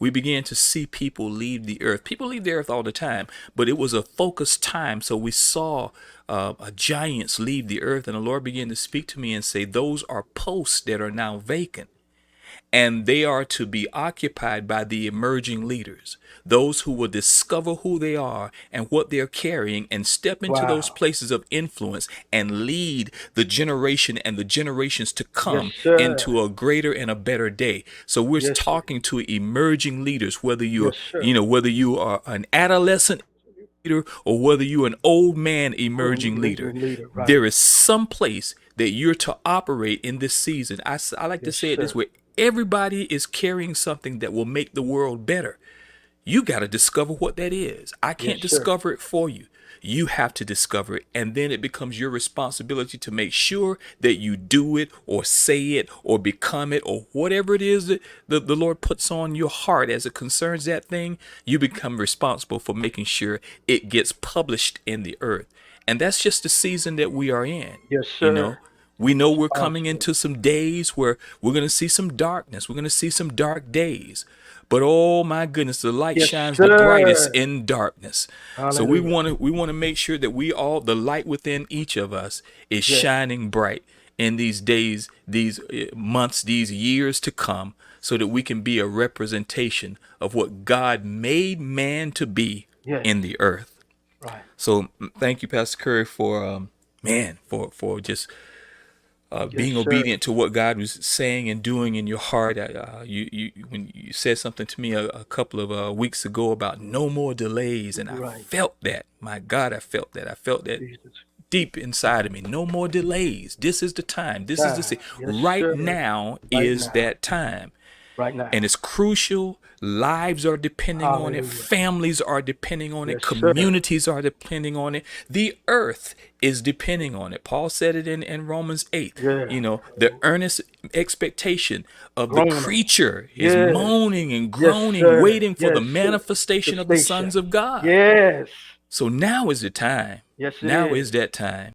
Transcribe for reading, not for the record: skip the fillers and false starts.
We began to see people leave the earth. People leave the earth all the time, but it was a focused time. So we saw giants leave the earth, and the Lord began to speak to me and say, those are posts that are now vacant, and they are to be occupied by the emerging leaders, those who will discover who they are and what they're carrying and step into those Wow. places of influence and lead the generation and the generations to Yes, come sir. into a greater and a better day. So we're Yes, sir. talking to emerging leaders, whether Yes, sir. whether you are an adolescent leader or whether you're an old man Boom, emerging leader. leader, right. There is some place that you're to operate in this season. I like to Yes, say it this sir. way: everybody is carrying something that will make the world better. You got to discover what that is. I Yes, can't sir. discover it for you. You have to discover it. And then it becomes your responsibility to make sure that you do it or say it or become it or whatever it is that the Lord puts on your heart as it concerns that thing. You become responsible for making sure it gets published in the earth. And that's just the season that we are in. Yes, You sir. know, we know we're coming Responsible. into some days where we're going to see some darkness. We're going to see some dark days. But oh my goodness, the light Yes, shines the brightest sir. in darkness. So Hallelujah. we want to make sure that we all the light within each of us is Yes. shining bright in these days, these months, these years to come, so that we can be a representation of what God made man to be Yes. in the earth. Right. So thank you, Pastor Curry, for for just Yes, being sir. obedient to what God was saying and doing in your heart. You when you said something to me a couple of weeks ago about no more delays, and I Right. felt that. My God, I felt that. I felt that Jesus. deep inside of me. No more delays. This is the time. This is the Yes, right sir. now Right is now. that time. Right And now. it's crucial. Lives are depending on it. Hallelujah. Families are depending on it. Yes, sir. Communities are depending on it. The earth is depending on it. Paul said it in Romans 8. Yeah. The earnest expectation of the Groaning. creature is Yes. moaning and Yes, groaning, sir. waiting for the Yes, sir. The manifestation of the station. sons of God. Yes. So now is the time. Yes, it Now is. is that time.